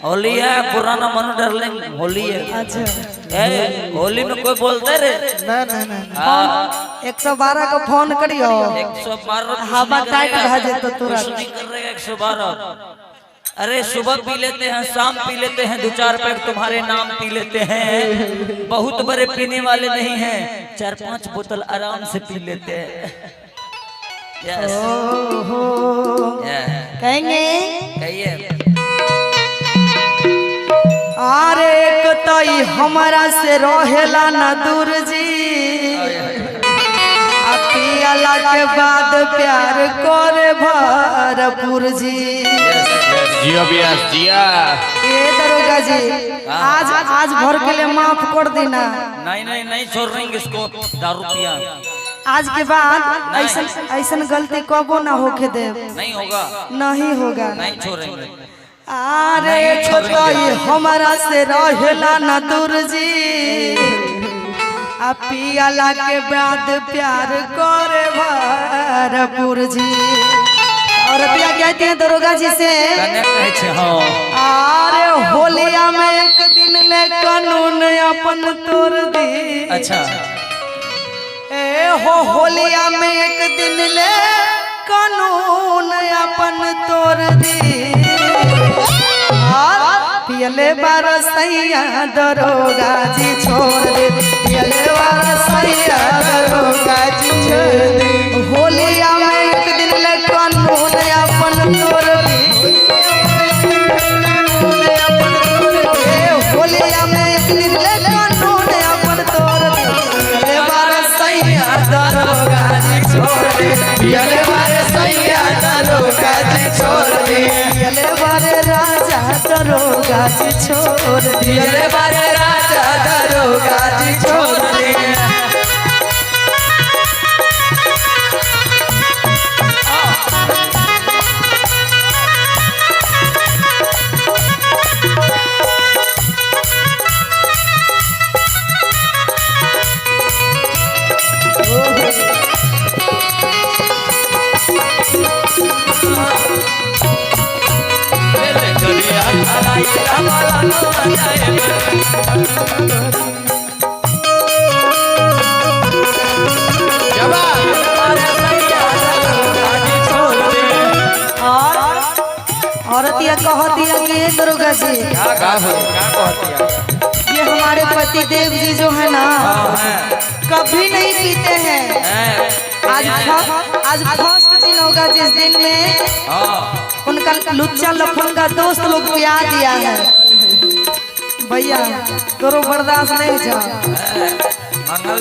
होली है पुराना मन डार्लिंग होली है। अच्छा होली में कोई बोलते रे ना 112 को फोन करियो 112 हवा टाइट भेजे तो तुरंत नहीं कर रहे 112। अरे सुबह पी लेते हैं शाम पी लेते हैं 2-4 पैक तुम्हारे नाम पी लेते हैं। बहुत बड़े पीने वाले नहीं हैं 4-5 बोतल आराम से पी लेते हैं। यस कहेंगे कहिए। अरे कतई हमारा से रहेला न दूर जी पियाला के बाद प्यार करे भरपूर जी। जिया बिया जिया ये दरोगा जी आज भर के लिए माफ कर देना। नहीं छोड़ रही इसको दारू पिया। आज के बाद ऐसा गलती कबो ना होके दे। नहीं होगा नहीं होगा नहीं छोड़ेंगे। अरे कतई हमारा से रहेला न दूर जी पियाला के बाद प्यार करे भरपूर जी। और पिया कहते हैं दरोगा जी से अरे होलिया में एक दिन ले कानून अपन तोड़ दी। अच्छा ए हो होलिया में एक दिन ले कानून अपन तोड़ दी। पियले बरसैया दरोगा जी छोड़ दे पियले बरसैया दरोगा जी छोड़ दे। होलिया में एक दिन ले कानून अपन तोड़ दे। होलिया में एक दिन ले कानून अपन तोड़ दे पियले बरसैया दरोगा जी छोड़ दे पियले बरसैया दरोगा जी छोड़ दे पियले बारे राजा दरोगा जी छोड़ दिए बारे राजा दरोगा जी छोड़ दिए। औरतिया कहतिया कि दरोगा जी ये हमारे पति देव जी जो है ना कभी नहीं पीते हैं। आज फर्स्ट दिन होगा जिस दिन में उनका लुच्चा लफन का दोस्त लोग पिया दिया है। भैया तोरो बर्दाश्त नहीं जा मंगल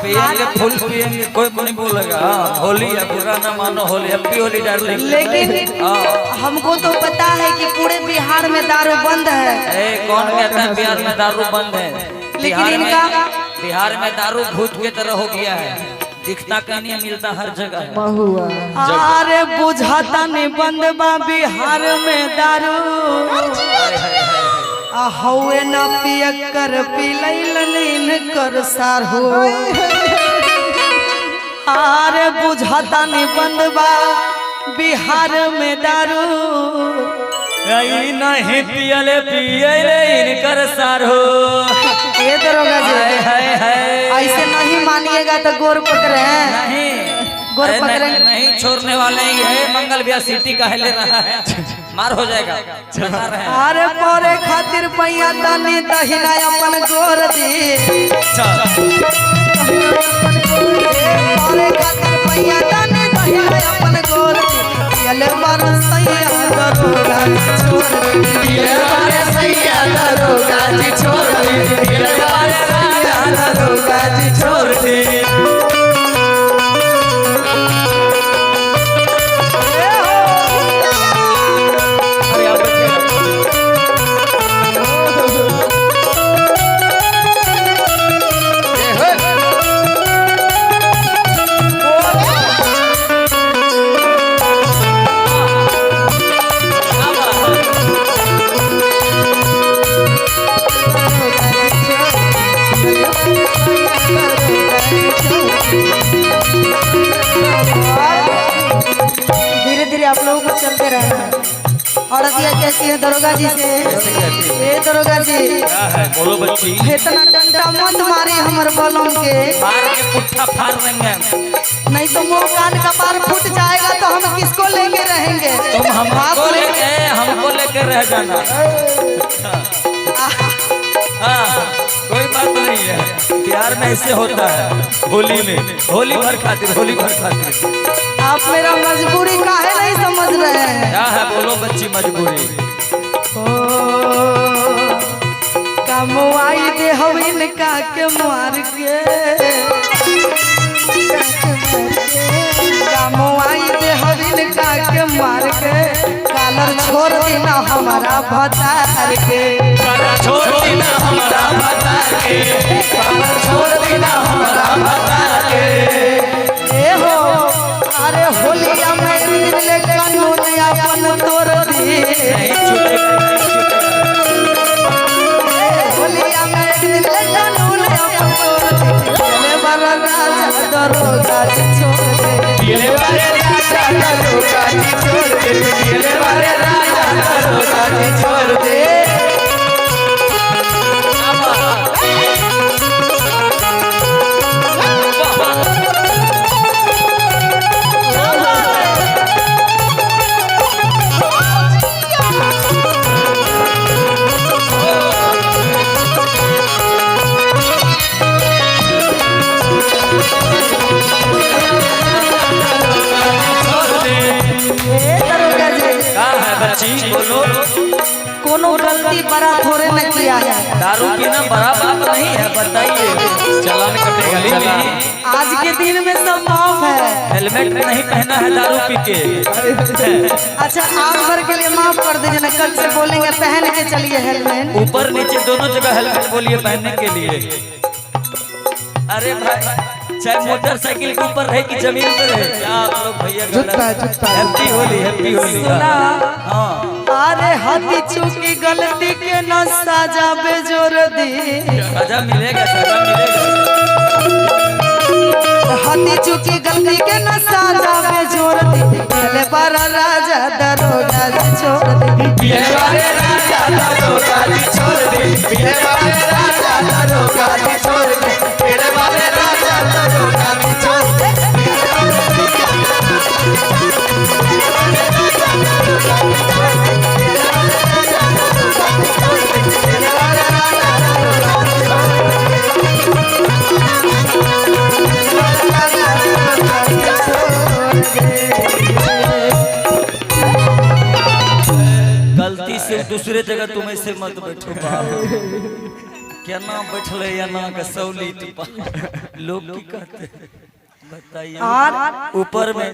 पिएंगे फुल पिएंगे कोई नहीं बोलेगा। होली है बुरा ना मानो होली हैप्पी होली डार्लिंग। लेकिन हमको तो पता है कि पूरे बिहार में दारू बंद है। कौन कहता है बिहार में दारू बंद है? बिहार में दारू भूत की तरह हो गया है। दिखता कहीं नहीं मिलता हर जगह। अरे बुझाता नहीं बंद बा बिहार में दारू हवे न पिया कर पिलैन कर सारू। अरे बुझाता नहीं बंद बा बिहार में दारू नहीं पियले पियले इनकर सारू। ये दरोगा जी ऐसे नहीं मानिएगा तो गोर पकड़े नहीं गोर पकड़े नहीं छोड़ने वाले ही है। मंगल बिया सिटी का ले रहा है मार हो जाएगा। अरे पोरे खातिर पैया दानी दहिना अपन गोर दी। पोरे खातिर पैया दानी दहिना अपन गोर दी। ये बरसैया दरोगा जी छोड़ दे ये बरसैया दरोगा जी छोड़ दे ये बरसैया दरोगा जी छोड़ दे। औरतिया कहती है दरोगा जी से, ए दरोगा जी क्या है बोलो बच्ची। इतना डंडा मत मारी हमर बलम के, मार के पुट्ठा फाड़ देंगे। नहीं तो मुंह कान का पार फूट जाएगा तो हम किसको लेके रहेंगे। तुम हमको लेके रह जाना। हाँ कोई बात नहीं है, प्यार में ऐसे होता है। होली में होली भर खातिर आप मेरा मजबूरी काहे नहीं समझ रहे हैं। क्या है बोलो बच्ची मजबूरी। कमुआई दे हविन का के मार के, कमुआई दे हविन का के मार के, कालर छोड़ देना हमारा भतार के, काला छोड़ देना हमारा भतार के, काला छोड़ देना हमारा भतार के। ए हो अरे होलिया में मिले कानून अपन तोड़ दी, होलिया में मिले कानून अपन तोड़ दी, चले बड़ा राजा दरोगा जी छोड़ दे, ये वाले राजा दरोगा जी छोड़ दे, ये वाले राजा दरोगा जी छोड़ दे। बच्ची बोलो। कोनो गलती बड़ा थोड़े न किया है। दारू पीना बड़ा बात नहीं है, बताइए। चालान कटेगा चालान। आज के दिन में सब माफ है। हेलमेट नहीं पहना है दारू पी के। अच्छा आज भर के लिए माफ कर दीजिए ना, कल से बोलेंगे पहन के चलिए हेलमेट। ऊपर नीचे दोनों जगह हेलमेट बोलिए पहनने के लिए। अरे भाई चाहे मोटरसाइकिल के ऊपर रहे कि जमीन पर रहे, क्या आप लोग भैया हैप्पी होली हाँ। अरे हाथी चूकी गलती के न साजा बेजोर दी, सजा मिलेगा। हाथी चूकी गलती के न साजा बेजोर दी, पहले बड़ा राजा दरोगा जी छोड़ दी, पीले वाले राजा दरोगा जी छोड़ दे, पीले वाले राजा दरोगा जी छोड़ दे, पीले वाले राजा दरोगा जी छोड़ दे। गलती से दूसरे जगह तुम ऐसे मत बैठो क्या ना बैठले या ना कसौली टिपा लोग की कहते बताइए। ऊपर में